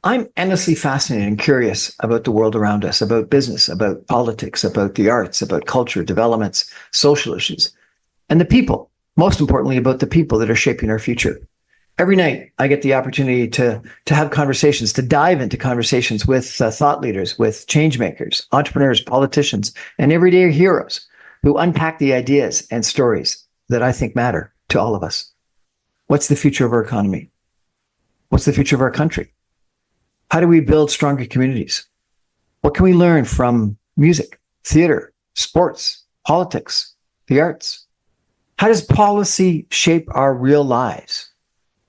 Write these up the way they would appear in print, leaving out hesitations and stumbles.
I'm endlessly fascinated and curious about the world around us, about business, about politics, about the arts, about culture, developments, social issues, and the people. Most importantly, about the people that are shaping our future. Every night, I get the opportunity to have conversations, to dive into conversations with thought leaders, with change makers, entrepreneurs, politicians, and everyday heroes who unpack the ideas and stories that I think matter to all of us. What's the future of our economy? What's the future of our country? How do we build stronger communities? What can we learn from music, theater, sports, politics, the arts? How does policy shape our real lives?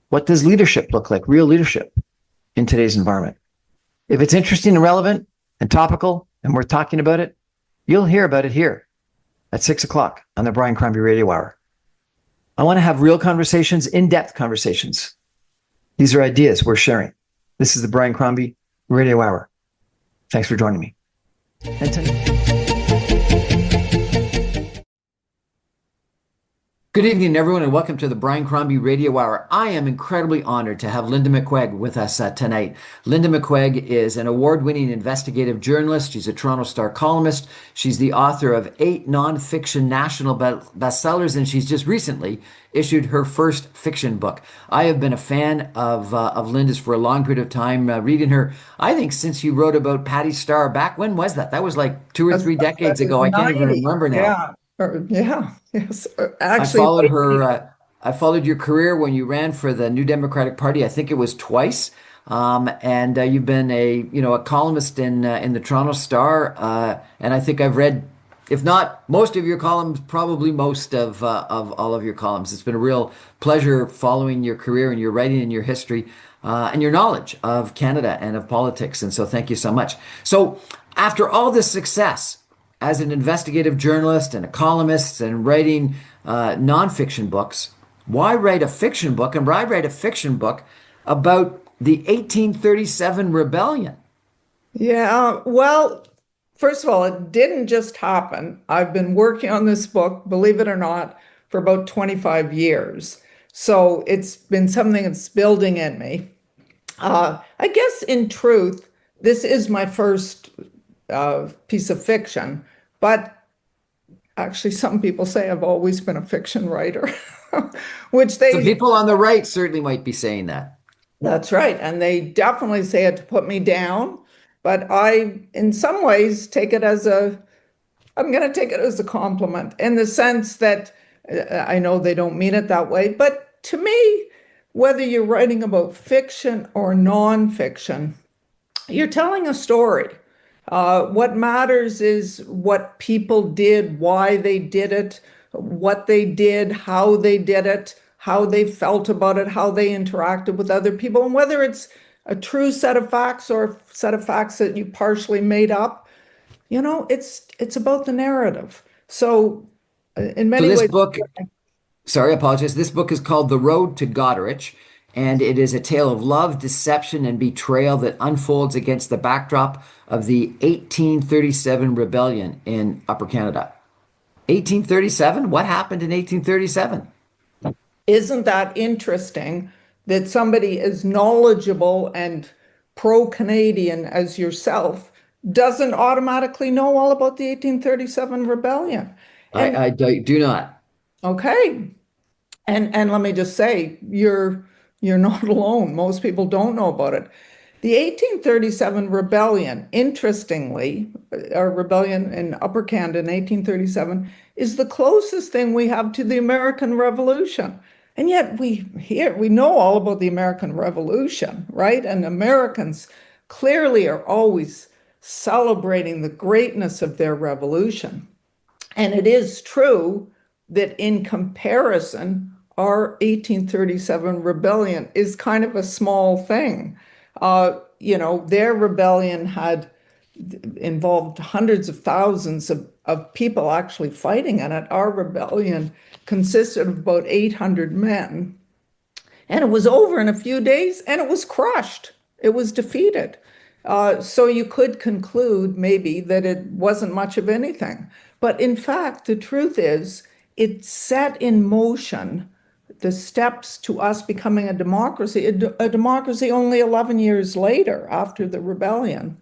What does leadership look like, real leadership in today's environment? If it's interesting and relevant and topical and we're talking about it, you'll hear about it here at 6 o'clock on the Brian Crombie Radio Hour. I want to have real conversations, in-depth conversations. These are ideas we're sharing. This is the Brian Crombie Radio Hour. Thanks for joining me. Good evening, everyone, and welcome to the Brian Crombie Radio Hour. I am incredibly honored to have Linda McQuaig with us tonight. Linda McQuaig is an award-winning investigative journalist. She's a Toronto Star columnist. She's the author of 8 nonfiction national bestsellers, and she's just recently issued her first fiction book. I have been a fan of Linda's for a long period of time, reading her, I think, since you wrote about Patty Starr back. When was that? That was like 2 or 3 decades ago. I can't even remember now. Yeah. Yes. I Actually, followed her. I followed your career when you ran for the New Democratic Party. I think it was twice, and you've been a columnist in the Toronto Star. And I think I've read, if not most of your columns, probably most of all of your columns. It's been a real pleasure following your career and your writing and your history and your knowledge of Canada and of politics. And so, thank you so much. So, after all this success as an investigative journalist and a columnist and writing nonfiction books, why write a fiction book? And why write a fiction book about the 1837 rebellion? yeah. Well, first of all, it didn't just happen. I've been working on this book, believe it or not, for about 25 years. So it's been something that's building in me. I guess in truth, this is my first piece of fiction, but actually, some people say I've always been a fiction writer, which Some people on the right certainly might be saying that. that's right. And they definitely say it to put me down. But I, in some ways, I'm going to take it as a compliment in the sense that I know they don't mean it that way. But to me, whether you're writing about fiction or nonfiction, you're telling a story. What matters is what people did, why they did it, what they did, how they did it, how they felt about it, how they interacted with other people, and whether it's a true set of facts or a set of facts that you partially made up. It's about the narrative. So, in So many this ways, book, sorry, I apologize. This book is called The Road to Goderich, and it is a tale of love, deception, and betrayal that unfolds against the backdrop of the 1837 rebellion in Upper Canada. 1837? What happened in 1837? isn't that interesting that somebody as knowledgeable and pro-Canadian as yourself doesn't automatically know all about the 1837 rebellion? And I do not. okay, and let me just say, you're not alone. Most people don't know about it. The 1837 rebellion, interestingly, our rebellion in Upper Canada in 1837, is the closest thing we have to the American Revolution. And yet we know all about the American Revolution, right? And Americans clearly are always celebrating the greatness of their revolution. And it is true that in comparison, our 1837 rebellion is kind of a small thing. Their rebellion had involved hundreds of thousands of people actually fighting in it. Our rebellion consisted of about 800 men. And it was over in a few days and it was crushed. It was defeated. So you could conclude maybe that it wasn't much of anything. But in fact, the truth is, it set in motion the steps to us becoming a democracy only 11 years later after the rebellion.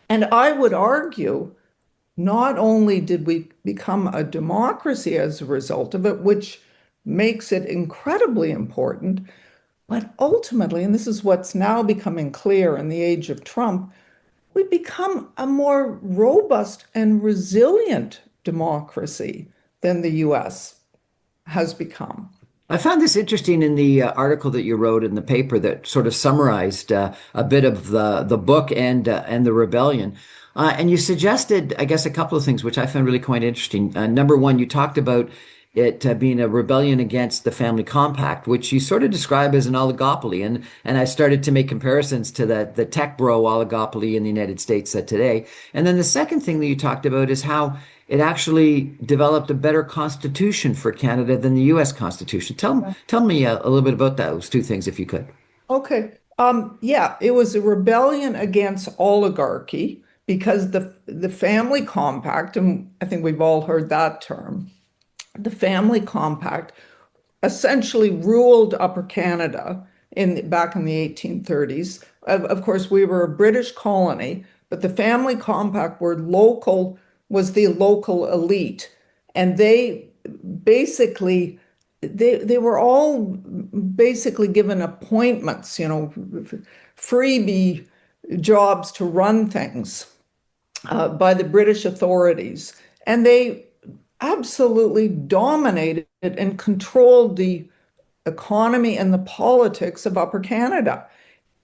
And I would argue not only did we become a democracy as a result of it, which makes it incredibly important, but ultimately, and this is what's now becoming clear in the age of Trump, we become a more robust and resilient democracy than the US has become. I found this interesting in the article that you wrote in the paper that sort of summarized a bit of the book and the rebellion. And you suggested, I guess, a couple of things which I found really quite interesting. Number one, you talked about it being a rebellion against the family compact, which you sort of describe as an oligopoly. And I started to make comparisons to the tech bro oligopoly in the United States today. And then the second thing that you talked about is how it actually developed a better constitution for Canada than the US Constitution. Tell me a little bit about those two things, if you could. Okay. Yeah, it was a rebellion against oligarchy because the family compact, and I think we've all heard that term, the family compact essentially ruled Upper Canada back in the 1830s. Of course, we were a British colony, but the family compact was the local elite, and basically they were all basically given appointments, freebie jobs to run things by the British authorities, and they absolutely dominated and controlled the economy and the politics of Upper Canada.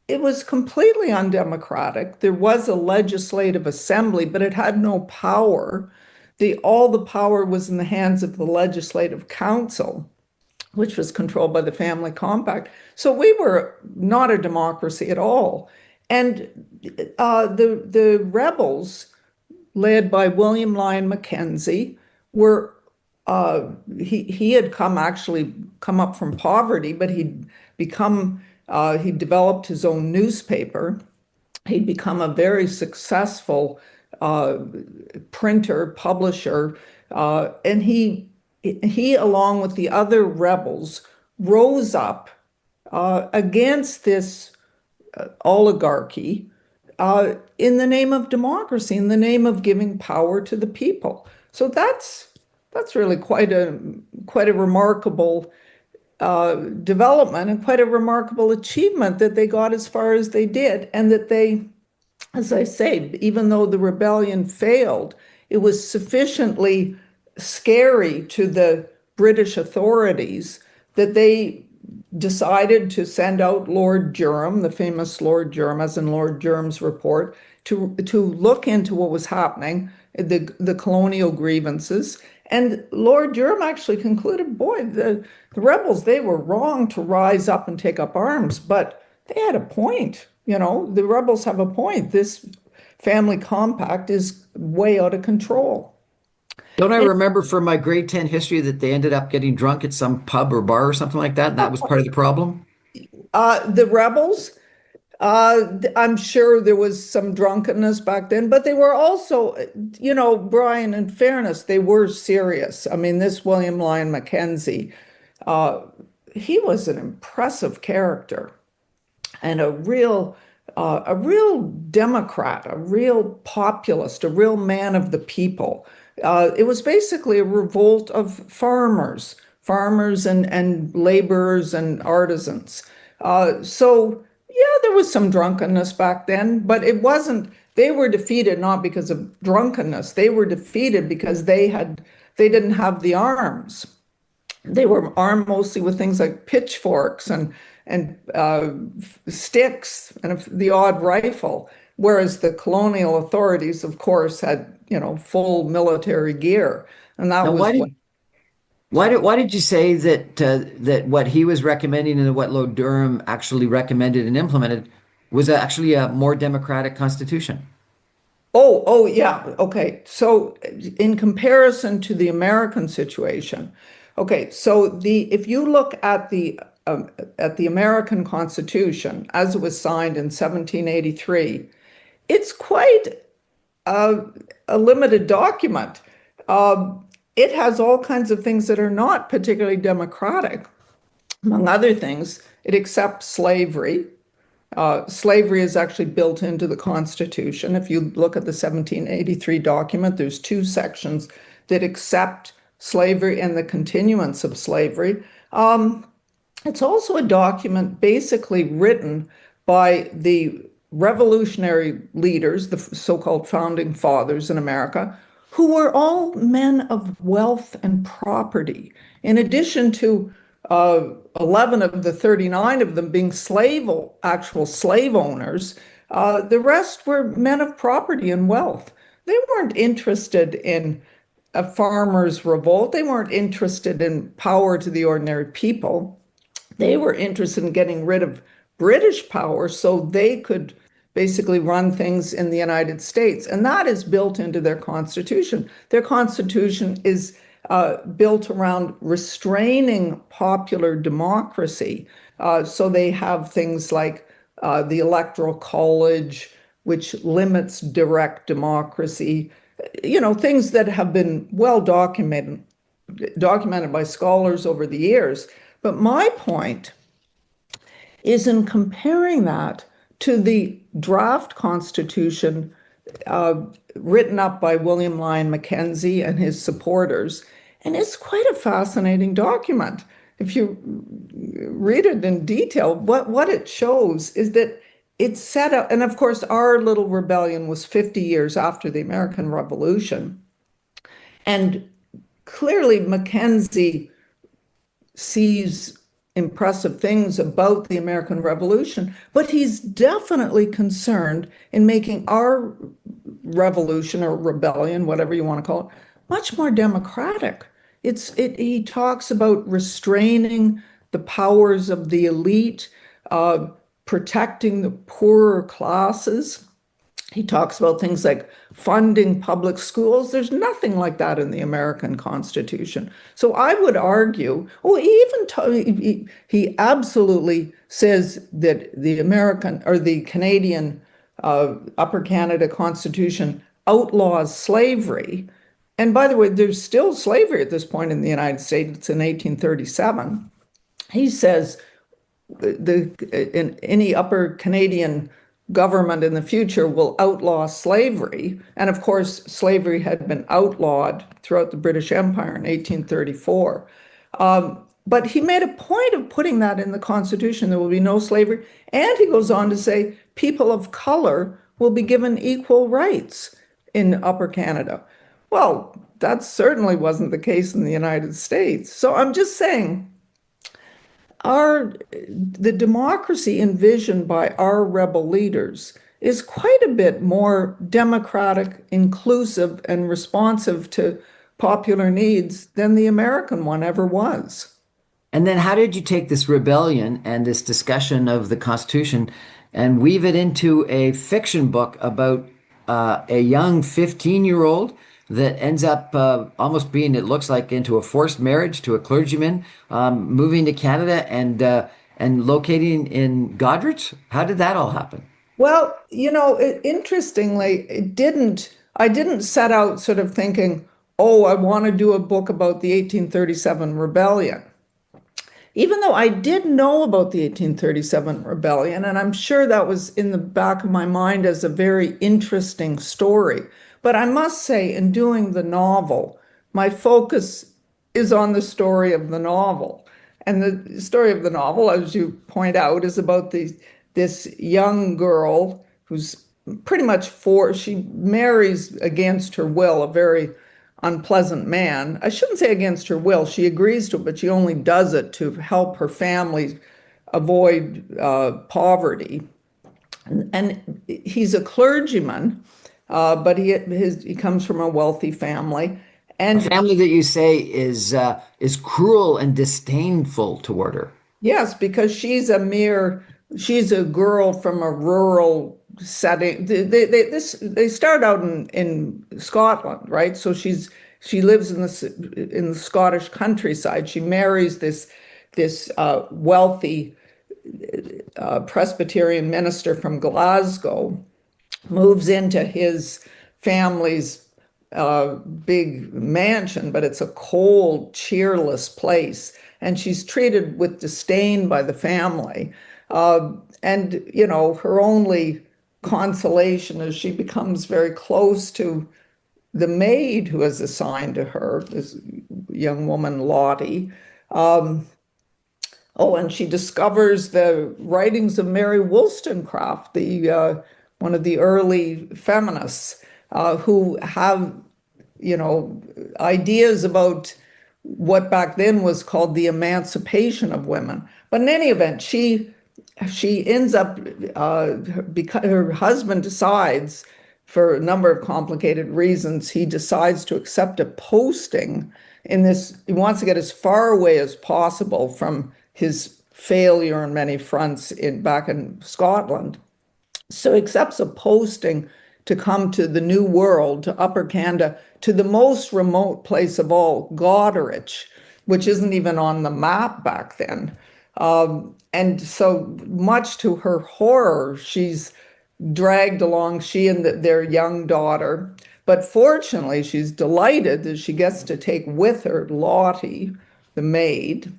It was completely undemocratic. There was a legislative assembly, but it had no power. All the power was in the hands of the Legislative Council, which was controlled by the Family Compact. So we were not a democracy at all. And the rebels, led by William Lyon Mackenzie, were he had come up from poverty, but he developed his own newspaper. He'd become a very successful printer, publisher, and he, along with the other rebels, rose up against this oligarchy in the name of democracy, in the name of giving power to the people. So that's really quite a remarkable development and quite a remarkable achievement that they got as far as they did, and that they, as I say, even though the rebellion failed, it was sufficiently scary to the British authorities that they decided to send out Lord Durham, the famous Lord Durham, as in Lord Durham's report, to look into what was happening, the colonial grievances. And Lord Durham actually concluded, boy, the rebels, they were wrong to rise up and take up arms, but they had a point. The rebels have a point. This family compact is way out of control. Don't I remember from my grade 10 history that they ended up getting drunk at some pub or bar or something like that, and that was part of the problem? The rebels, I'm sure there was some drunkenness back then, but they were also, Brian, in fairness, they were serious. I mean, this William Lyon Mackenzie, he was an impressive character and a real Democrat, a real populist, a real man of the people. It was basically a revolt of farmers and laborers and artisans. So yeah, there was some drunkenness back then, but it wasn't, they were defeated not because of drunkenness. They were defeated because they didn't have the arms. They were armed mostly with things like pitchforks and sticks and the odd rifle, whereas the colonial authorities, of course, had full military gear, and that Now, was what. why did you say that what he was recommending and what Lord Durham actually recommended and implemented was actually a more democratic constitution? Oh, yeah. Okay. So in comparison to the American situation, okay, so if you look at the American Constitution as it was signed in 1783, it's quite a limited document. It has all kinds of things that are not particularly democratic. Among other things, it accepts slavery. Slavery is actually built into the Constitution. If you look at the 1783 document, there's two sections that accept slavery and the continuance of slavery. It's also a document basically written by the revolutionary leaders, the so-called founding fathers in America, who were all men of wealth and property. In addition to 11 of the 39 of them being actual slave owners, the rest were men of property and wealth. They weren't interested in a farmer's revolt. They weren't interested in power to the ordinary people. They were interested in getting rid of British power so they could basically run things in the United States. And that is built into their Constitution. Their Constitution is built around restraining popular democracy. So they have things like the Electoral College, which limits direct democracy, things that have been well documented by scholars over the years. But my point is in comparing that to the draft Constitution written up by William Lyon Mackenzie and his supporters. And it's quite a fascinating document. If you read it in detail, what it shows is that it set up, and of course, our little rebellion was 50 years after the American Revolution. And clearly, Mackenzie sees impressive things about the American Revolution, but he's definitely concerned in making our revolution or rebellion, whatever you want to call it, much more democratic. He talks about restraining the powers of the elite, protecting the poorer classes. He talks about things like funding public schools. There's nothing like that in the American Constitution. So I would argue, he absolutely says that the American or the Canadian Upper Canada Constitution outlaws slavery. And by the way, there's still slavery at this point in the United States. It's in 1837. He says in any Upper Canadian government in the future will outlaw slavery. And of course, slavery had been outlawed throughout the British Empire in 1834. But he made a point of putting that in the Constitution. There will be no slavery. And he goes on to say people of color will be given equal rights in Upper Canada. Well, that certainly wasn't the case in the United States. So I'm just saying, the democracy envisioned by our rebel leaders is quite a bit more democratic, inclusive, and responsive to popular needs than the American one ever was. And then how did you take this rebellion and this discussion of the Constitution and weave it into a fiction book about a young 15-year-old that ends up almost being, it looks like, into a forced marriage to a clergyman, moving to Canada and locating in Goderich? How did that all happen? Well, interestingly, I didn't set out sort of thinking, oh, I want to do a book about the 1837 rebellion. Even though I did know about the 1837 rebellion, and I'm sure that was in the back of my mind as a very interesting story. But I must say, in doing the novel, my focus is on the story of the novel. And the story of the novel, as you point out, is about this young girl who's pretty much she marries against her will a very unpleasant man. I shouldn't say against her will. She agrees to it, but she only does it to help her family avoid poverty. And he's a clergyman. But he comes from a wealthy family, and A family that you say is cruel and disdainful toward her. yes, because she's a girl from a rural setting. They start out in Scotland, right? So she lives in the Scottish countryside. She marries this wealthy Presbyterian minister from Glasgow, moves into his family's big mansion, but it's a cold, cheerless place. And she's treated with disdain by the family. And, you know, her only consolation is she becomes very close to the maid who is assigned to her, this young woman, Lottie. Oh, and she discovers the writings of Mary Wollstonecraft, the one of the early feminists, who have, you know, ideas about what back then was called the emancipation of women. But in any event, she ends up because her husband decides, for a number of complicated reasons, he decides to accept a posting in this. He wants to get as far away as possible from his failure on many fronts back in Scotland. So he accepts a posting to come to the New World, to Upper Canada, to the most remote place of all, Goderich, which isn't even on the map back then. And so much to her horror, she's dragged along, she and their young daughter. But fortunately, she's delighted that she gets to take with her Lottie, the maid.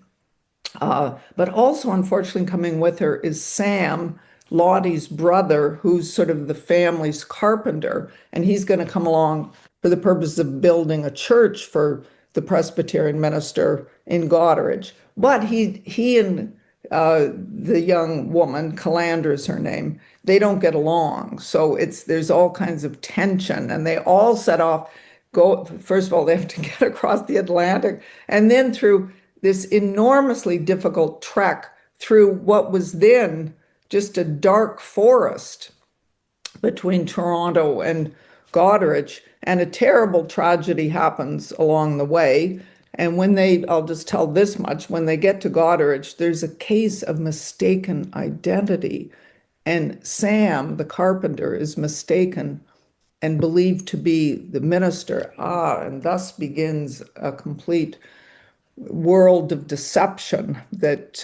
But also, unfortunately, coming with her is Sam, Lottie's brother, who's sort of the family's carpenter. And he's going to come along for the purpose of building a church for the Presbyterian minister in Goderich. But he and the young woman, Calandra is her name, they don't get along. So there's all kinds of tension, and they all set off. First of all, they have to get across the Atlantic, and then through this enormously difficult trek through what was then just a dark forest between Toronto and Goderich, and a terrible tragedy happens along the way. And I'll just tell this much, when they get to Goderich, there's a case of mistaken identity. And Sam, the carpenter, is mistaken and believed to be the minister. And thus begins a complete world of deception that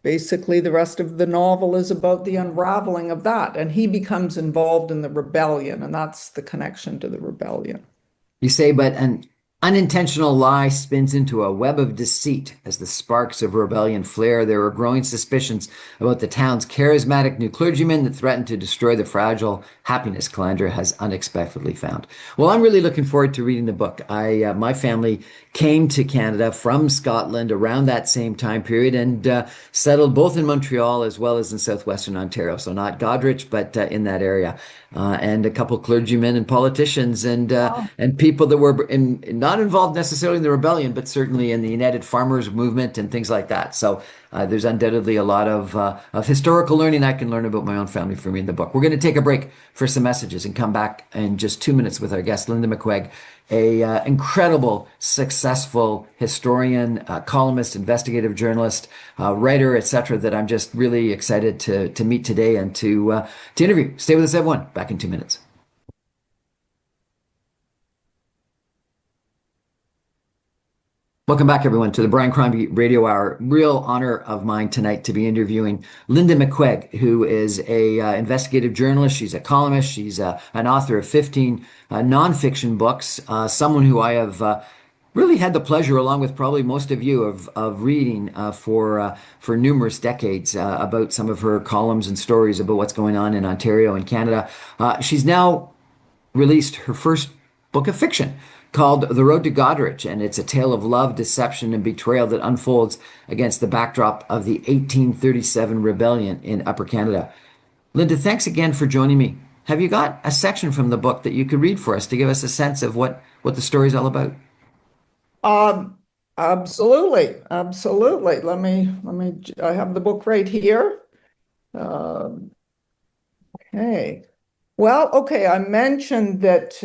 basically the rest of the novel is about the unraveling of that. And he becomes involved in the rebellion, and that's the connection to the rebellion. You say, but an unintentional lie spins into a web of deceit as the sparks of rebellion flare. There are growing suspicions about the town's charismatic new clergyman that threatened to destroy the fragile happiness Calandra has unexpectedly found. Well, I'm really looking forward to reading the book. My family came to Canada from Scotland around that same time period and settled both in Montreal as well as in southwestern Ontario. So not Goderich, but in that area. And a couple clergymen and politicians and people that were not involved necessarily in the rebellion, but certainly in the United Farmers Movement and things like that. So there's undoubtedly a lot of historical learning I can learn about my own family from reading the book. We're going to take a break for some messages and come back in just 2 minutes with our guest, Linda McQuaig, a incredible, successful historian, columnist, investigative journalist, writer, etc., that I'm just really excited to meet today and to interview. Stay with us, everyone. Back in 2 minutes. Welcome back, everyone, to the Brian Crombie Radio Hour. Real honor of mine tonight to be interviewing Linda McQuaig, who is a investigative journalist. She's a columnist. She's an author of 15 nonfiction books. Someone who I have really had the pleasure, along with probably most of you, of reading for numerous decades about some of her columns and stories about what's going on in Ontario and Canada. She's now released her first book of fiction, called The Road to Goderich, and it's a tale of love, deception, and betrayal that unfolds against the backdrop of the 1837 rebellion in Upper Canada. Linda, thanks again for joining me. Have you got a section from the book that you could read for us to give us a sense of what the story's all about? Absolutely. Let me, I have the book right here. Okay. Well, okay, I mentioned that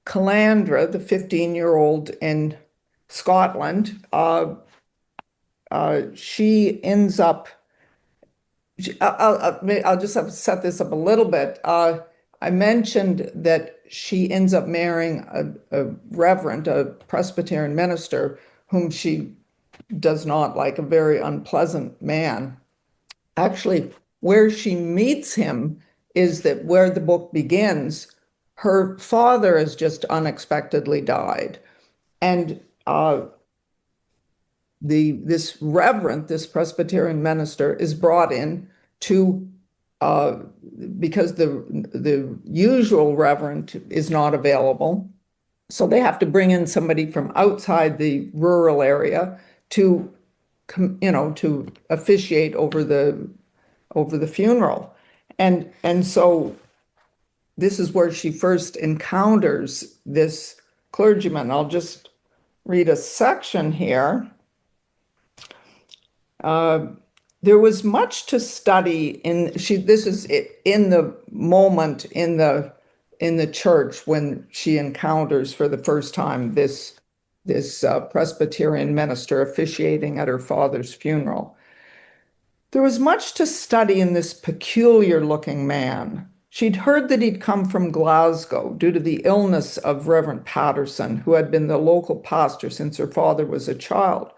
Calandra, the 15-year-old in Scotland, she ends up, I'll just have to set this up a little bit. I mentioned that she ends up marrying a reverend, a Presbyterian minister, whom she does not like, a very unpleasant man. Actually, where she meets him is that where the book begins, her father has just unexpectedly died. And this Presbyterian minister is brought in to because the usual reverend is not available. So they have to bring in somebody from outside the rural area to, to officiate over the funeral. And so this is where she first encounters this clergyman. I'll just read a section here. There was much to study this is in the moment in the church when she encounters for the first time this Presbyterian minister officiating at her father's funeral. There was much to study in this peculiar looking man. She'd heard that he'd come from Glasgow due to the illness of Reverend Patterson, who had been the local pastor since her father was a child.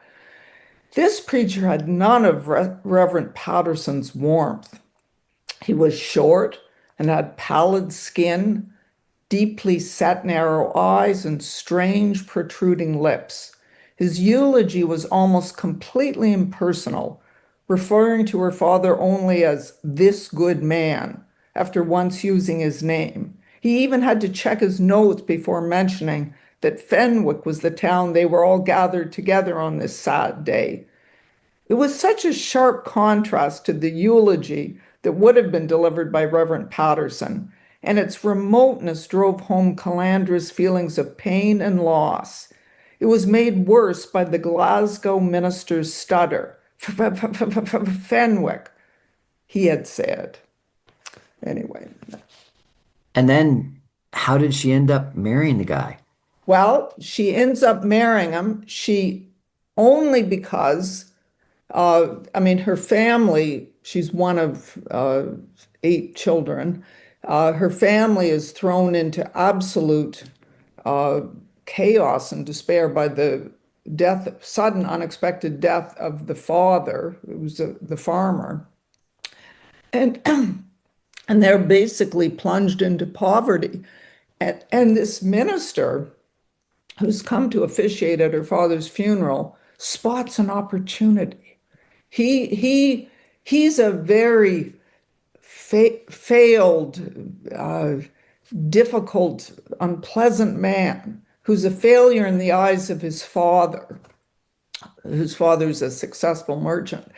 This preacher had none of Reverend Patterson's warmth. He was short and had pallid skin, deeply set narrow eyes, and strange protruding lips. His eulogy was almost completely impersonal, referring to her father only as this good man, after once using his name. He even had to check his notes before mentioning that Fenwick was the town they were all gathered together on this sad day. It was such a sharp contrast to the eulogy that would have been delivered by Reverend Patterson, and its remoteness drove home Calandra's feelings of pain and loss. It was made worse by the Glasgow minister's stutter. Fenwick, he had said. Anyway. And then how did she end up marrying the guy? Well, she ends up marrying him. She only because, her family, she's one of 8 children. Her family is thrown into absolute chaos and despair by the sudden, unexpected death of the father, who was the farmer. And and they're basically plunged into poverty. And this minister, who's come to officiate at her father's funeral, spots an opportunity. He's a very failed, difficult, unpleasant man who's a failure in the eyes of his father, whose father's a successful merchant.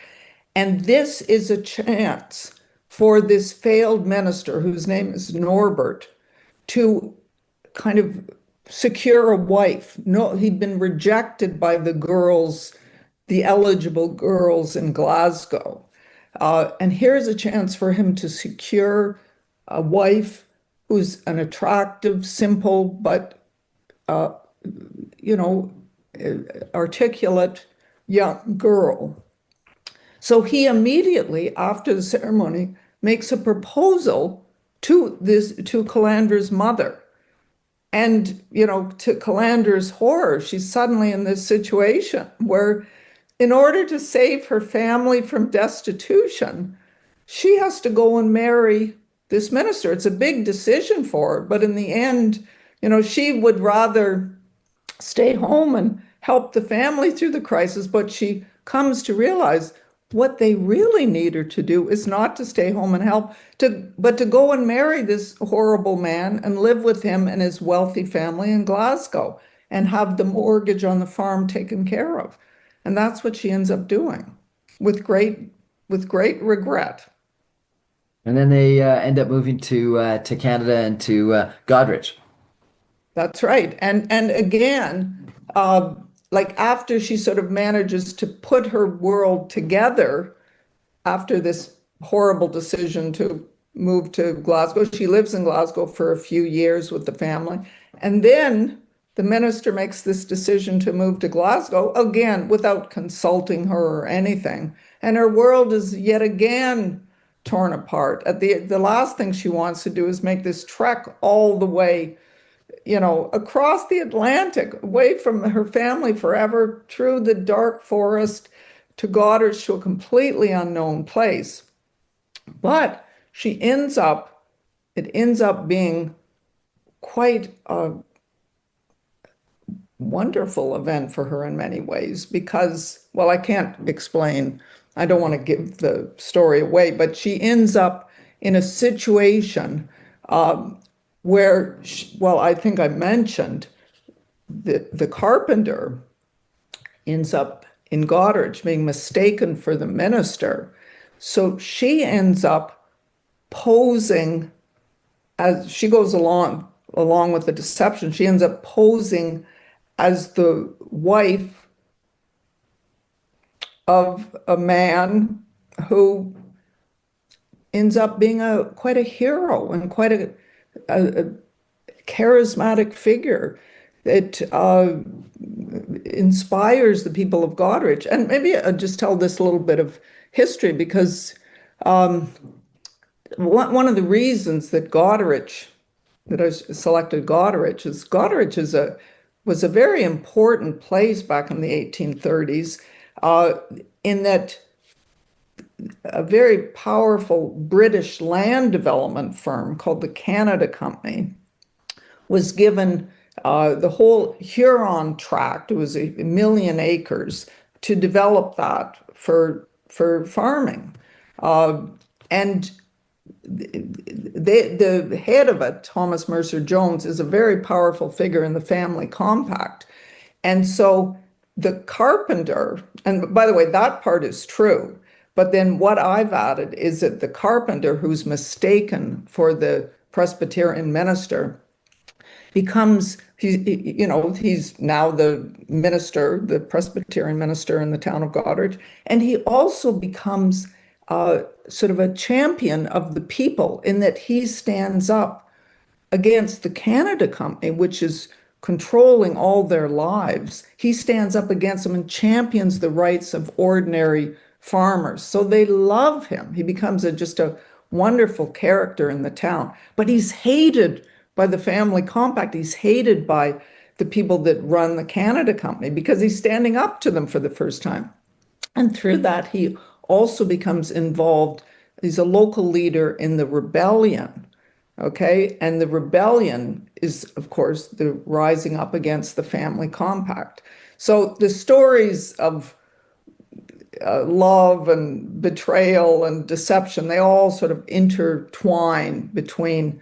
And this is a chance for this failed minister, whose name is Norbert, to kind of secure a wife. No, he'd been rejected by the eligible girls in Glasgow. And here's a chance for him to secure a wife who's an attractive, simple, but, articulate young girl. So he immediately, after the ceremony, makes a proposal to Calandra's mother. And, to Calandra's horror, she's suddenly in this situation where, in order to save her family from destitution, she has to go and marry this minister. It's a big decision for her, but in the end, she would rather stay home and help the family through the crisis, but she comes to realize what they really need her to do is not to stay home and help, but to go and marry this horrible man and live with him and his wealthy family in Glasgow and have the mortgage on the farm taken care of. And that's what she ends up doing with great regret. And then they end up moving to Canada and to Goderich. That's right. And again, after she sort of manages to put her world together after this horrible decision to move to Glasgow, she lives in Glasgow for a few years with the family. And then the minister makes this decision to move to Glasgow, again, without consulting her or anything. And her world is yet again torn apart. The last thing she wants to do is make this trek all the way across the Atlantic, away from her family forever, through the dark forest to Goderich, to a completely unknown place. But it ends up being quite a wonderful event for her in many ways because, well, I can't explain, I don't want to give the story away, but she ends up in a situation where, well, I think I mentioned that the carpenter ends up in Goderich being mistaken for the minister. So she ends up posing as she goes along with the deception, she ends up posing as the wife of a man who ends up being quite a hero and quite a charismatic figure that inspires the people of Goderich. And maybe I'll just tell this little bit of history because one of the reasons that I selected Goderich was a very important place back in the 1830s, in that a very powerful British land development firm called the Canada Company was given the whole Huron tract. It was 1 million acres to develop that for farming, and the head of it, Thomas Mercer Jones, is a very powerful figure in the family compact. And so the carpenter, and by the way, that part is true. But then what I've added is that the carpenter who's mistaken for the Presbyterian minister becomes, he's now the minister, the Presbyterian minister in the town of Goderich. And he also becomes sort of a champion of the people in that he stands up against the Canada Company, which is controlling all their lives. He stands up against them and champions the rights of ordinary farmers. So they love him. He becomes just a wonderful character in the town. But he's hated by the family compact. He's hated by the people that run the Canada Company because he's standing up to them for the first time. And through that, he also becomes involved. He's a local leader in the rebellion, okay? And the rebellion is, of course, the rising up against the family compact. So the stories of love and betrayal and deception, they all sort of intertwine between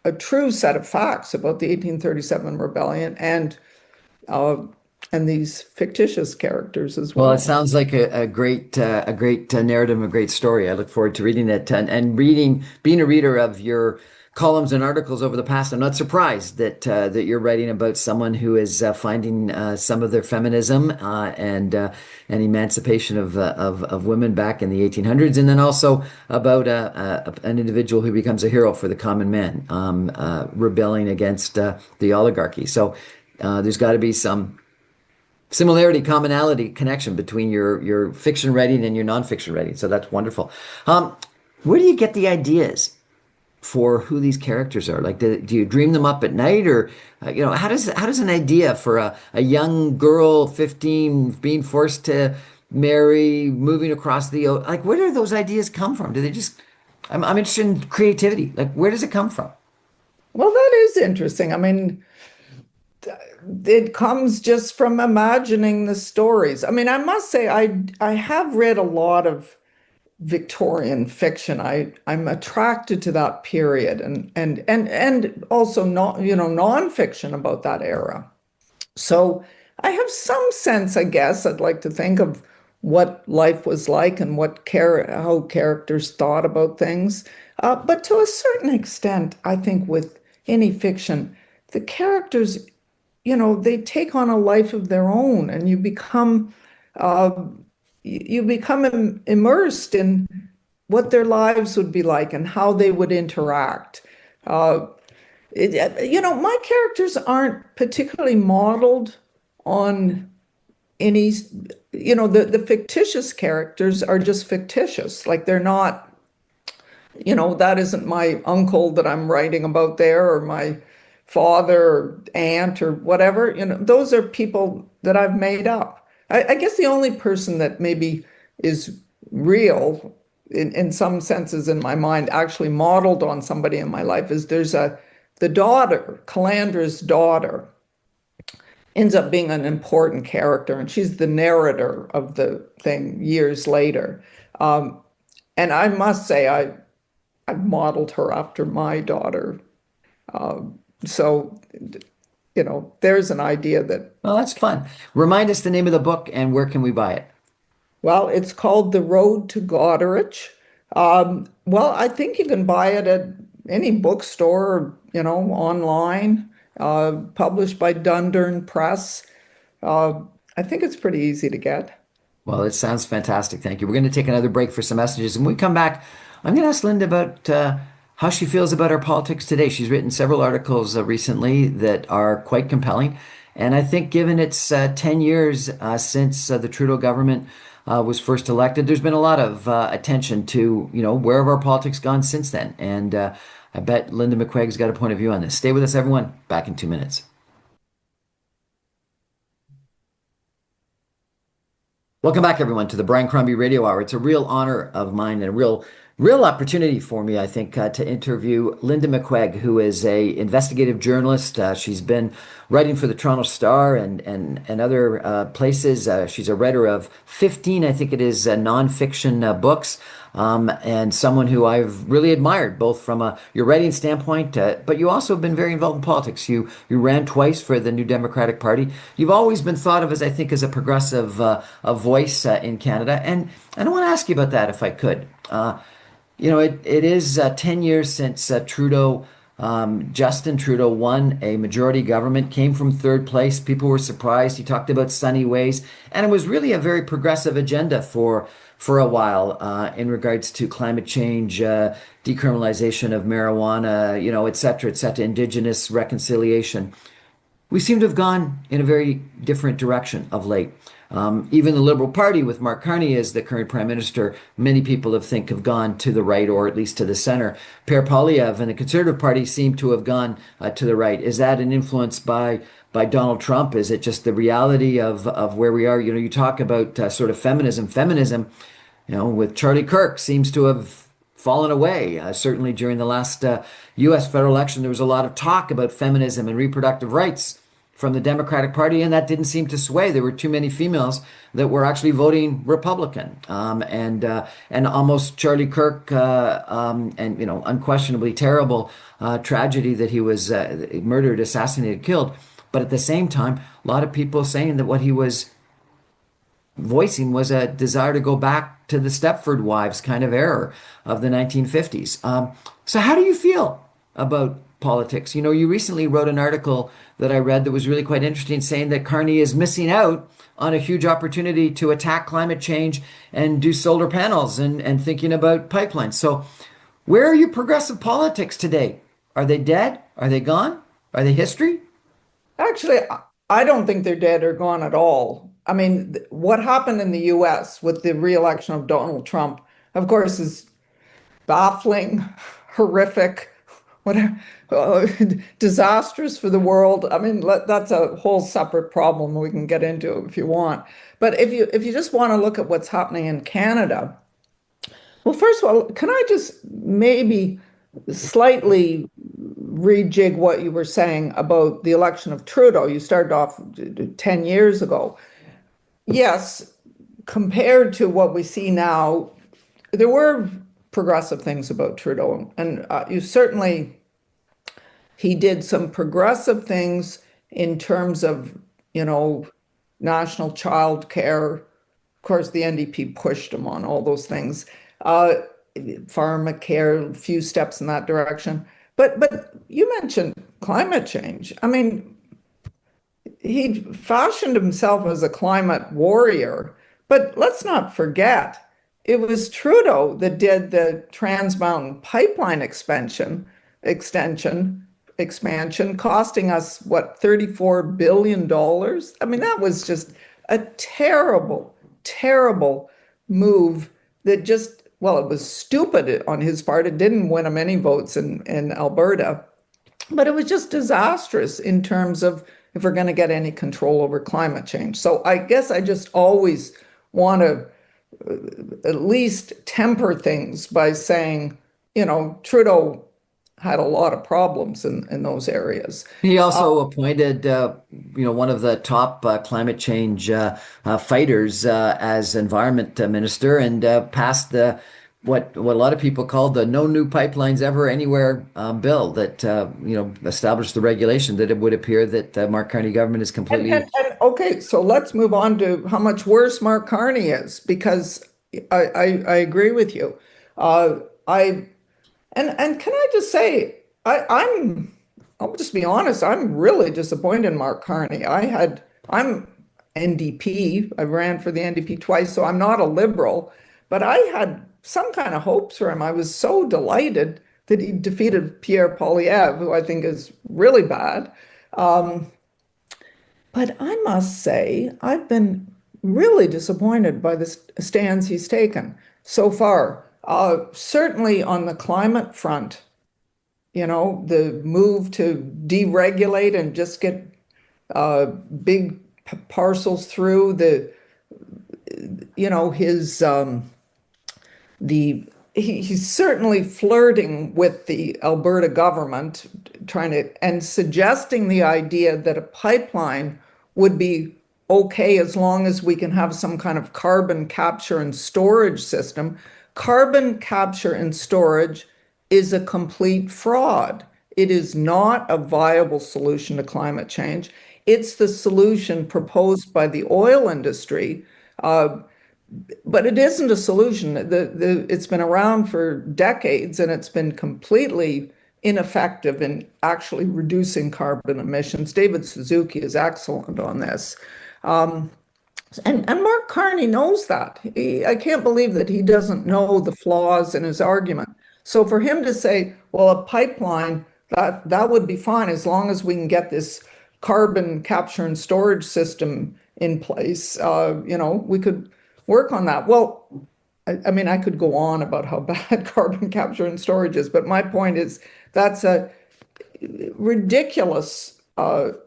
a true set of facts about the 1837 rebellion and these fictitious characters as well. Well, it sounds like a great narrative, a great story. I look forward to reading that and being a reader of your columns and articles over the past. I'm not surprised that you're writing about someone who is finding some of their feminism and emancipation of women back in the 1800s, and then also about an individual who becomes a hero for the common man, rebelling against the oligarchy. So there's got to be some similarity, commonality, connection between your fiction writing and your nonfiction writing. So that's wonderful. Where do you get the ideas for who these characters are? Like, do you dream them up at night, or how does an idea for a young girl, 15, being forced to marry, moving across like, where do those ideas come from? Do they just? I'm interested in creativity. Like, where does it come from? Well, that is interesting. I mean, it comes just from imagining the stories. I mean, I must say, I have read a lot of Victorian fiction. I'm attracted to that period and also nonfiction about that era. So I have some sense, I guess, I'd like to think of what life was like and how characters thought about things. But to a certain extent, I think with any fiction, the characters, they take on a life of their own, and you become immersed in what their lives would be like and how they would interact. My characters aren't particularly modeled on any, the fictitious characters are just fictitious. Like, they're not, that isn't my uncle that I'm writing about there, or my father or aunt or whatever. Those are people that I've made up. I guess the only person that maybe is real in some senses in my mind, actually modeled on somebody in my life, is there's the daughter, Calandra's daughter, ends up being an important character, and she's the narrator of the thing years later. And I must say, I've modeled her after my daughter. So, there's an idea that, Well, that's fun. Remind us the name of the book and where can we buy it? well, it's called The Road to Goderich. Well, I think you can buy it at any bookstore, online, published by Dundurn Press. I think it's pretty easy to get. Well, it sounds fantastic. Thank you. We're going to take another break for some messages. And when we come back, I'm going to ask Linda about how she feels about our politics today. She's written several articles recently that are quite compelling. And I think given it's 10 years since the Trudeau government was first elected, there's been a lot of attention to, where have our politics gone since then? And I bet Linda McQuaig's got a point of view on this. Stay with us, everyone. Back in 2 minutes. Welcome back, everyone, to the Brian Crombie Radio Hour. It's a real honor of mine and a real opportunity for me, I think, to interview Linda McQuaig, who is a investigative journalist. She's been writing for the Toronto Star and other places. She's a writer of 15, I think it is, nonfiction books. And someone who I've really admired, both from your writing standpoint, but you also have been very involved in politics. You ran twice for the New Democratic Party. You've always been thought of as, I think, as a progressive a voice in Canada. And I want to ask you about that, if I could. It is 10 years since Justin Trudeau won a majority government, came from third place. People were surprised. He talked about sunny ways. And it was really a very progressive agenda for a while in regards to climate change, decriminalization of marijuana, et cetera, Indigenous reconciliation. We seem to have gone in a very different direction of late. Even the Liberal Party with Mark Carney as the current Prime Minister, many people have gone to the right or at least to the center. Per Poilievre and the Conservative Party seem to have gone to the right. Is that an influence by Donald Trump? Is it just the reality of where we are? You talk about sort of feminism. Feminism, with Charlie Kirk seems to have fallen away. Certainly during the last U.S. federal election, there was a lot of talk about feminism and reproductive rights from the Democratic Party, and that didn't seem to sway. There were too many females that were actually voting Republican, and almost Charlie Kirk, and unquestionably terrible tragedy that he was murdered, assassinated, killed. But at the same time, a lot of people saying that what he was voicing was a desire to go back to the Stepford Wives kind of era of the 1950s. So how do you feel about politics? You recently wrote an article that I read that was really quite interesting, saying that Carney is missing out on a huge opportunity to attack climate change and do solar panels and thinking about pipelines. So where are your progressive politics today? Are they dead? Are they gone? Are they history? Actually, I don't think they're dead or gone at all. I mean, what happened in the US with the re-election of Donald Trump, of course, is baffling, horrific, whatever, disastrous for the world. I mean, that's a whole separate problem we can get into if you want. But if you just want to look at what's happening in Canada, well, first of all, can I just maybe slightly rejig what you were saying about the election of Trudeau? You started off 10 years ago. Yes, compared to what we see now, there were progressive things about Trudeau, and he did some progressive things in terms of, national child care. Of course, the NDP pushed him on all those things. Pharmacare, a few steps in that direction. But you mentioned climate change. I mean, he fashioned himself as a climate warrior, but let's not forget, it was Trudeau that did the Trans Mountain Pipeline expansion, costing us, what, $34 billion? I mean, that was just a terrible, terrible move that just, well, it was stupid on his part. It didn't win him any votes in Alberta, but it was just disastrous in terms of if we're going to get any control over climate change. So I guess I just always want to at least temper things by saying, Trudeau had a lot of problems in those areas. He also appointed, one of the top climate change fighters as environment minister, and passed the what a lot of people call the "No New Pipelines Ever Anywhere" bill that established the regulation that it would appear that the Mark Carney government is completely. Okay, so let's move on to how much worse Mark Carney is, because I agree with you. I and can I just say, I'll just be honest, I'm really disappointed in Mark Carney. I'm NDP. I ran for the NDP twice, so I'm not a liberal, but I had some kind of hopes for him. I was so delighted that he defeated Pierre Poilievre, who I think is really bad. But I must say, I've been really disappointed by the stands he's taken so far. Certainly on the climate front, the move to deregulate and just get big parcels through his he's certainly flirting with the Alberta government, trying to and suggesting the idea that a pipeline would be okay as long as we can have some kind of carbon capture and storage system. Carbon capture and storage is a complete fraud. It is not a viable solution to climate change. It's the solution proposed by the oil industry. But it isn't a solution. It's been around for decades, and it's been completely ineffective in actually reducing carbon emissions. David Suzuki is excellent on this. And Mark Carney knows that. I can't believe that he doesn't know the flaws in his argument. So for him to say, well, a pipeline, that would be fine as long as we can get this carbon capture and storage system in place, we could work on that. Well, I mean, I could go on about how bad carbon capture and storage is, but my point is that's a ridiculous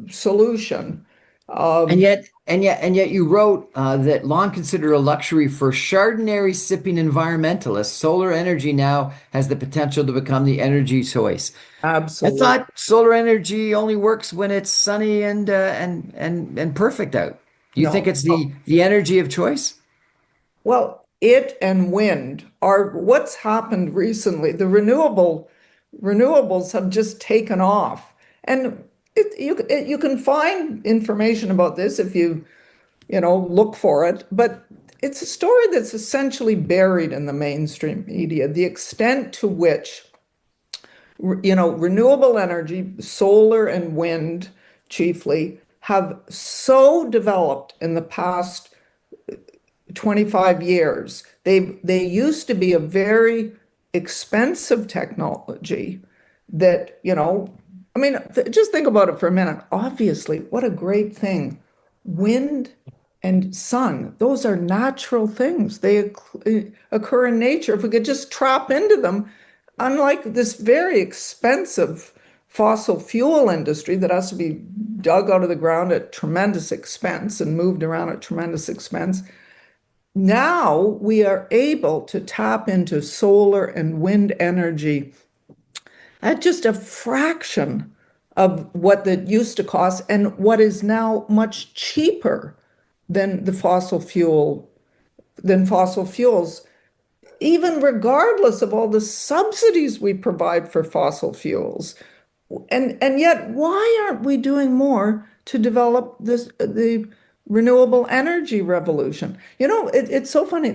solution. And yet you wrote that long considered a luxury for Chardonnay sipping environmentalists. Solar energy now has the potential to become the energy choice. Absolutely. I thought solar energy only works when it's sunny and perfect out. You think it's the energy of choice? Well, it and wind are what's happened recently. The renewables have just taken off, and you can find information about this if you look for it. But it's a story that's essentially buried in the mainstream media. The extent to which renewable energy, solar and wind chiefly, have so developed in the past 25 years. They used to be a very expensive technology that, I mean, just think about it for a minute. Obviously, what a great thing. Wind and sun, those are natural things. They occur in nature. If we could just trap into them, unlike this very expensive fossil fuel industry that has to be dug out of the ground at tremendous expense and moved around at tremendous expense, now we are able to tap into solar and wind energy at just a fraction of what that used to cost and what is now much cheaper than fossil fuels, even regardless of all the subsidies we provide for fossil fuels. And yet, why aren't we doing more to develop the renewable energy revolution? It's so funny.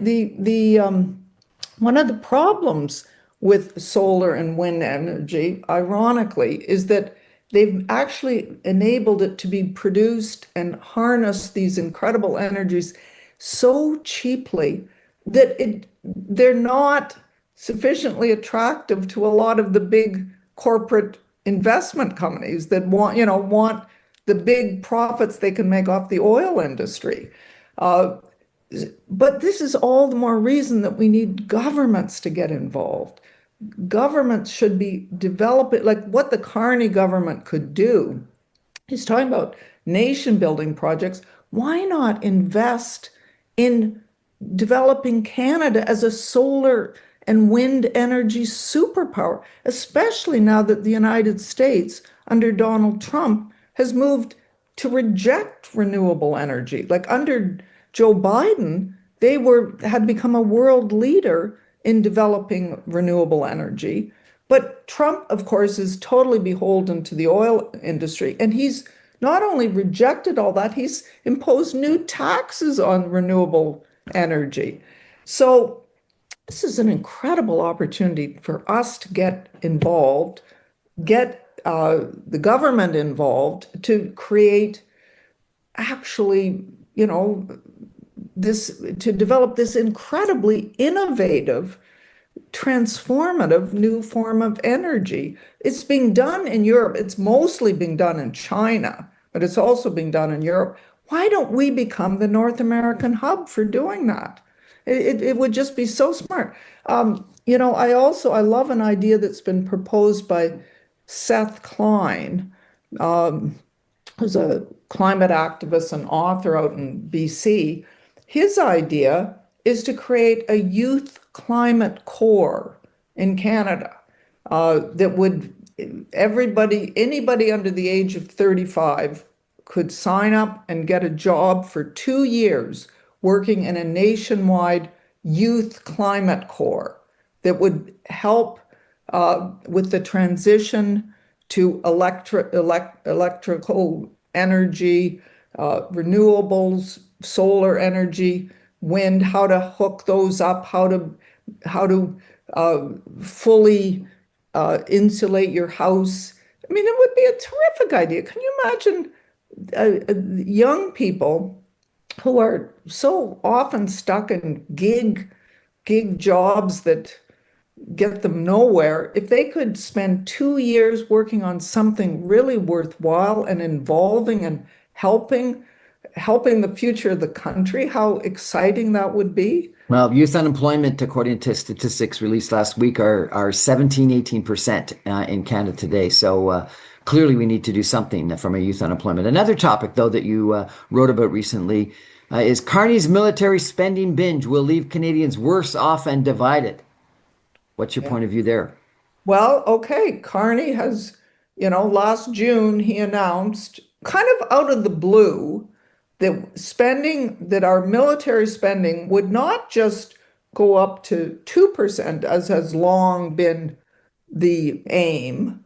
One of the problems with solar and wind energy, ironically, is that they've actually enabled it to be produced and harness these incredible energies so cheaply that they're not sufficiently attractive to a lot of the big corporate investment companies that want the big profits they can make off the oil industry. But this is all the more reason that we need governments to get involved. Governments should be developing, like what the Carney government could do. He's talking about nation building projects. Why not invest in developing Canada as a solar and wind energy superpower, especially now that the United States, under Donald Trump, has moved to reject renewable energy. Like under Joe Biden, had become a world leader in developing renewable energy. But Trump, of course, is totally beholden to the oil industry. And he's not only rejected all that, he's imposed new taxes on renewable energy. So this is an incredible opportunity for us to get involved, get the government involved to create actually, to develop this incredibly innovative, transformative new form of energy. It's being done in Europe. It's mostly being done in China, but it's also being done in Europe. Why don't we become the North American hub for doing that? It would just be so smart. I love an idea that's been proposed by Seth Klein, who's a climate activist and author out in BC. His idea is to create a youth climate corps in Canada that would anybody under the age of 35 could sign up and get a job for 2 years working in a nationwide youth climate corps that would help with the transition to electrical energy, renewables, solar energy, wind, how to hook those up, how to fully insulate your house. I mean, it would be a terrific idea. Can you imagine young people who are so often stuck in gig jobs that get them nowhere, if they could spend 2 years working on something really worthwhile and involving and helping the future of the country, how exciting that would be. Well, youth unemployment, according to statistics released last week, are 17, 18% in Canada today. So clearly we need to do something from a youth unemployment. Another topic, though, that you wrote about recently is Carney's military spending binge will leave Canadians worse off and divided. What's your point of view there? Well, okay, Carney has, last June he announced kind of out of the blue that our military spending would not just go up to 2%, as has long been the aim.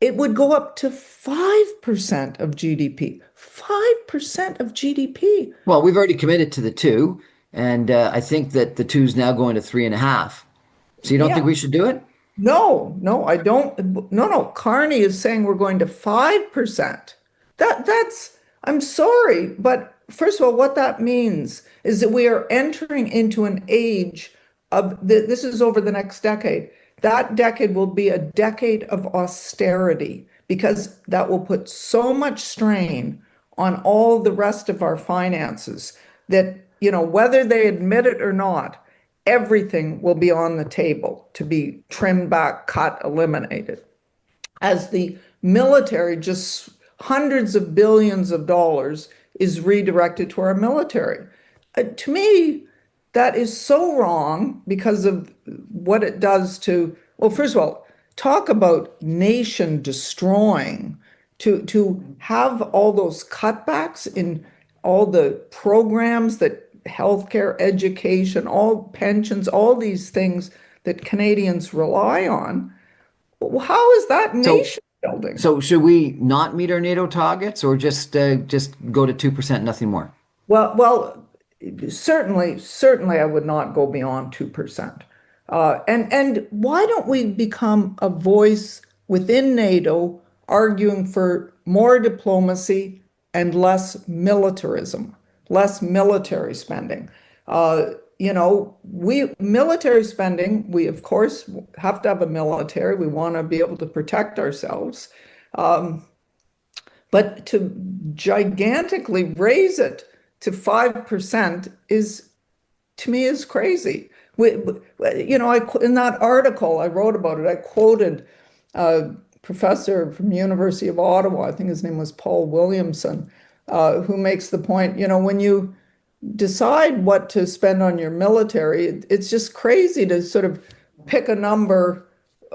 It would go up to 5% of GDP. 5% of GDP. Well, we've already committed to the 2, and I think that the 2 is now going to 3.5. So you don't think we should do it? No, I don't. No. Carney is saying we're going to 5%. I'm sorry, but first of all, what that means is that we are entering into an age this is over the next decade. That decade will be a decade of austerity because that will put so much strain on all the rest of our finances that, whether they admit it or not, everything will be on the table to be trimmed back, cut, eliminated. As the military, just hundreds of billions of dollars is redirected to our military. To me, that is so wrong because of what it does to, well, first of all, talk about nation destroying, to have all those cutbacks in all the programs that healthcare, education, all pensions, all these things that Canadians rely on. How is that nation building? So should we not meet our NATO targets or just go to 2%, nothing more? Well, certainly I would not go beyond 2%. And why don't we become a voice within NATO arguing for more diplomacy and less militarism, less military spending? Military spending, we of course have to have a military. We want to be able to protect ourselves. But to gigantically raise it to 5% to me is crazy. In that article I wrote about it, I quoted a professor from the University of Ottawa, I think his name was Paul Williamson, who makes the point, decide what to spend on your military, it's just crazy to sort of pick a number.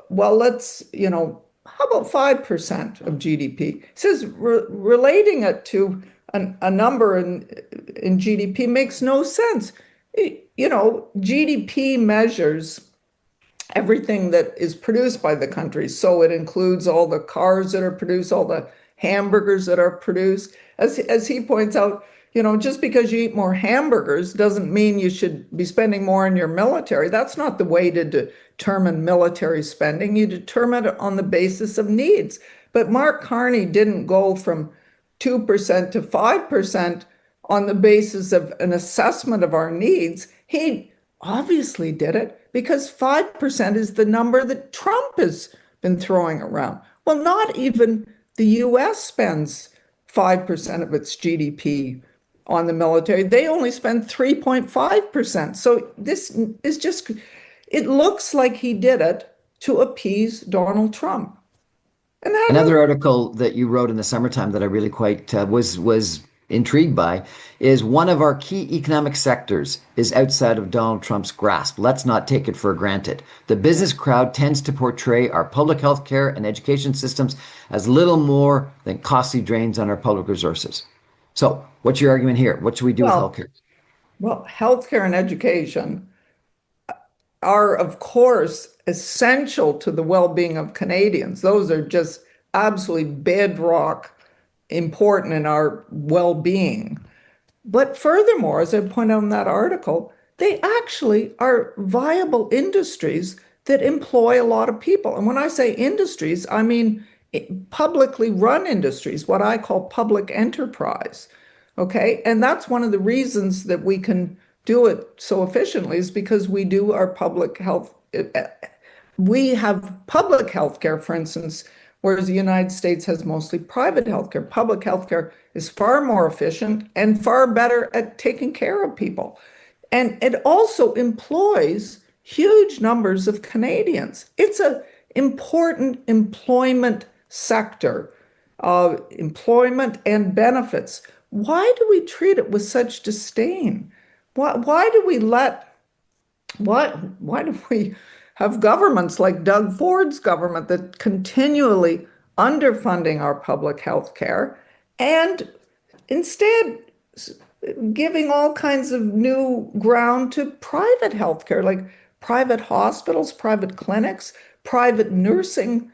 Well, let's, how about 5% of GDP? It says relating it to a number in GDP makes no sense. GDP measures everything that is produced by the country. So it includes all the cars that are produced, all the hamburgers that are produced. As he points out, just because you eat more hamburgers doesn't mean you should be spending more on your military. That's not the way to determine military spending. You determine it on the basis of needs. But Mark Carney didn't go from 2% to 5% on the basis of an assessment of our needs. He obviously did it because 5% is the number that Trump has been throwing around. Well, not even the US spends 5% of its GDP on the military. They only spend 3.5%. So this is just, it looks like he did it to appease Donald Trump. And Another article that you wrote in the summertime that I really quite was intrigued by is one of our key economic sectors is outside of Donald Trump's grasp. Let's not take it for granted. The business crowd tends to portray our public health care and education systems as little more than costly drains on our public resources. So what's your argument here? What should we do with healthcare? Well, healthcare and education are, of course, essential to the well-being of Canadians. Those are just absolutely bedrock important in our well-being. But furthermore, as I point out in that article, they actually are viable industries that employ a lot of people. And when I say industries, I mean publicly run industries, what I call public enterprise. Okay. And that's one of the reasons that we can do it so efficiently is because we do our public health. We have public health care, for instance, whereas the United States has mostly private healthcare. Public healthcare is far more efficient and far better at taking care of people. And it also employs huge numbers of Canadians. It's an important employment sector, employment and benefits. Why do we treat it with such disdain? Why do we have governments like Doug Ford's government that continually underfunding our public health care and instead giving all kinds of new ground to private health care, like private hospitals, private clinics, private nursing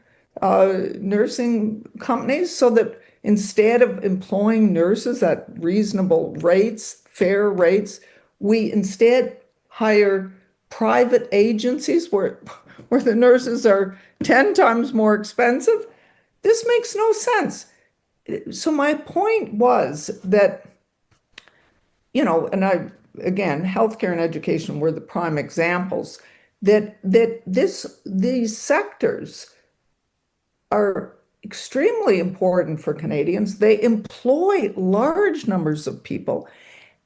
companies, so that instead of employing nurses at reasonable rates, fair rates, we instead hire private agencies where the nurses are 10 times more expensive. This makes no sense. So my point was that, and again, healthcare and education were the prime examples, that these sectors are extremely important for Canadians. They employ large numbers of people.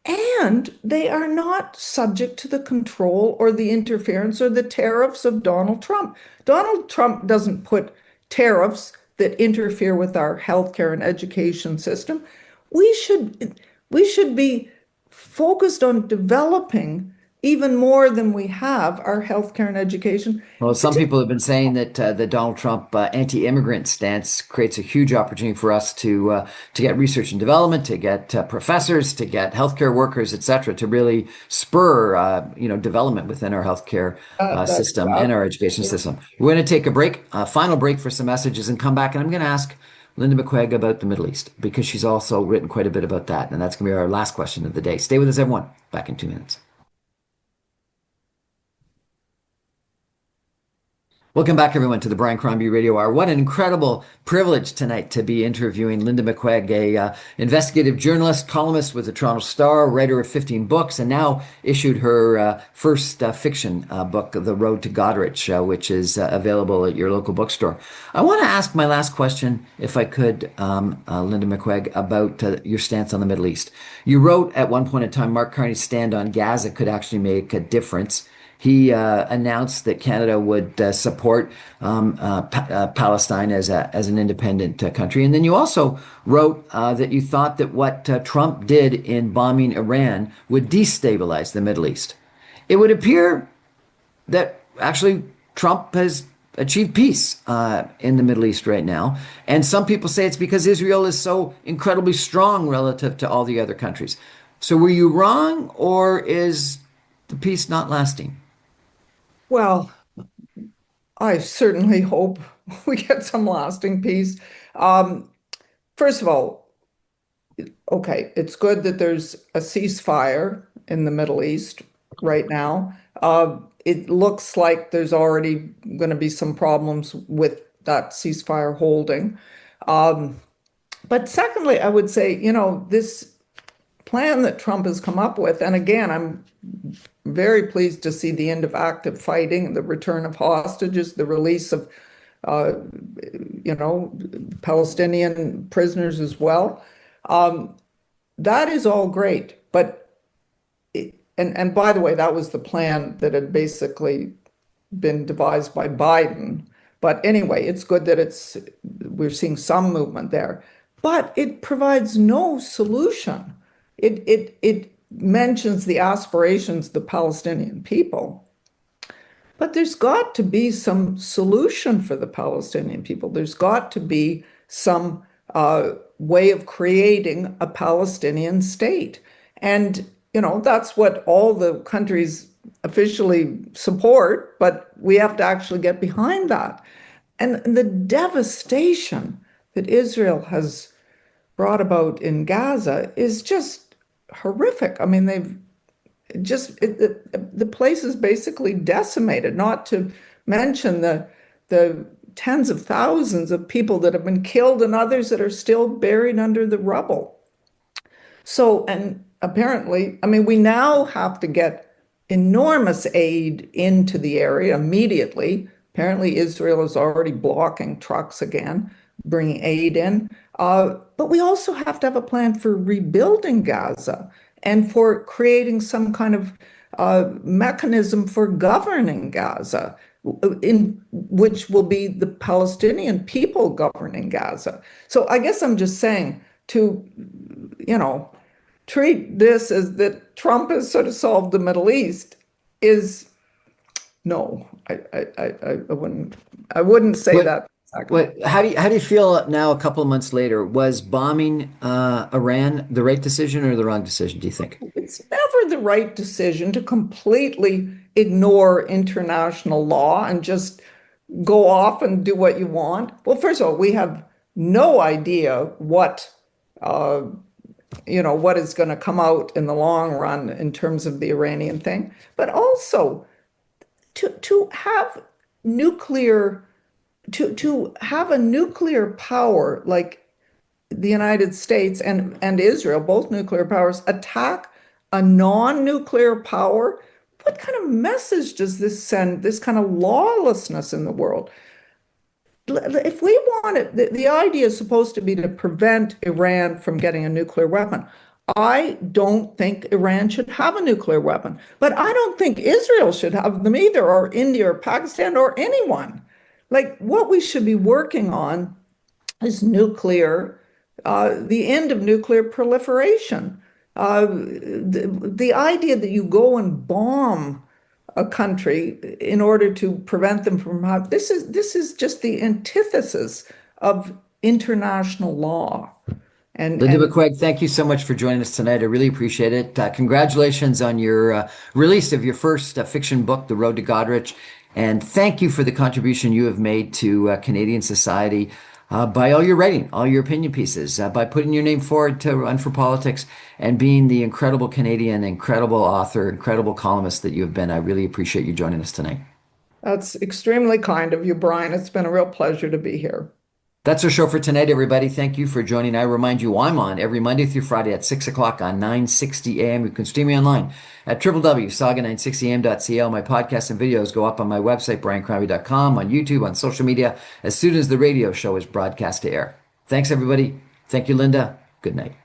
And they are not subject to the control or the interference or the tariffs of Donald Trump. Donald Trump doesn't put tariffs that interfere with our healthcare and education system. We should be focused on developing even more than we have our healthcare and education. Well, some people have been saying that the Donald Trump anti-immigrant stance creates a huge opportunity for us to get research and development, to get professors, to get healthcare workers, et cetera, to really spur development within our healthcare system and our education system. We're going to take a final break for some messages and come back, and I'm going to ask Linda McQuaig about the Middle East because she's also written quite a bit about that, and that's going to be our last question of the day. Stay with us, everyone. Back in 2 minutes. Welcome back, everyone, to the Brian Crombie Radio Hour. What an incredible privilege tonight to be interviewing Linda McQuaig, a investigative journalist, columnist with the Toronto Star, writer of 15 books, and now issued her first fiction book, The Road to Goderich, which is available at your local bookstore. I want to ask my last question, if I could, Linda McQuaig, about your stance on the Middle East. You wrote at one point in time, Mark Carney's stand on Gaza could actually make a difference. he announced that Canada would support Palestine as an independent country. And then you also wrote that you thought that what Trump did in bombing Iran would destabilize the Middle East. It would appear that actually Trump has achieved peace in the Middle East right now. And some people say it's because Israel is so incredibly strong relative to all the other countries. So were you wrong, or is the peace not lasting? Well, I certainly hope we get some lasting peace. First of all, okay, it's good that there's a ceasefire in the Middle East right now. It looks like there's already going to be some problems with that ceasefire holding. But secondly, I would say, this plan that Trump has come up with, and again, I'm very pleased to see the end of active fighting, the return of hostages, the release of, Palestinian prisoners as well. That is all great. But, and by the way, that was the plan that had basically been devised by Biden. But anyway, it's good that we're seeing some movement there. But it provides no solution. It mentions the aspirations of the Palestinian people. But there's got to be some solution for the Palestinian people. There's got to be some way of creating a Palestinian state. And, that's what all the countries officially support, but we have to actually get behind that. And the devastation that Israel has brought about in Gaza is just horrific. I mean, the place is basically decimated, not to mention the tens of thousands of people that have been killed and others that are still buried under the rubble. So, and apparently, I mean, we now have to get enormous aid into the area immediately. Apparently, Israel is already blocking trucks again, bringing aid in. But we also have to have a plan for rebuilding Gaza and for creating some kind of mechanism for governing Gaza, in which will be the Palestinian people governing Gaza. So I guess I'm just saying to, treat this as that Trump has sort of solved the Middle East is no, I wouldn't say that. Exactly. How do you feel now, a couple of months later? Was bombing Iran the right decision or the wrong decision, do you think? It's never the right decision to completely ignore international law and just go off and do what you want. Well, first of all, we have no idea what is going to come out in the long run in terms of the Iranian thing, but also to have nuclear. To have a nuclear power like the United States and Israel, both nuclear powers, attack a non-nuclear power, what kind of message does this send, this kind of lawlessness in the world? If we want it, the idea is supposed to be to prevent Iran from getting a nuclear weapon. I don't think Iran should have a nuclear weapon, but I don't think Israel should have them either, or India or Pakistan or anyone. Like, what we should be working on is the end of nuclear proliferation. The idea that you go and bomb a country in order to prevent them from this is just the antithesis of international law. Linda McQuaig, thank you so much for joining us tonight. I really appreciate it. Congratulations on your release of your first fiction book, The Road to Goderich. And thank you for the contribution you have made to Canadian society by all your writing, all your opinion pieces, by putting your name forward to run for politics, and being the incredible Canadian, incredible author, incredible columnist that you have been. I really appreciate you joining us tonight. That's extremely kind of you, Brian. It's been a real pleasure to be here. That's our show for tonight, everybody. Thank you for joining. I remind you, I'm on every Monday through Friday at 6 o'clock on 960 AM. You can stream me online at www.saga960am.ca. My podcasts and videos go up on my website, briancrombie.com, on YouTube, on social media, as soon as the radio show is broadcast to air. Thanks, everybody. Thank you, Linda. Good night.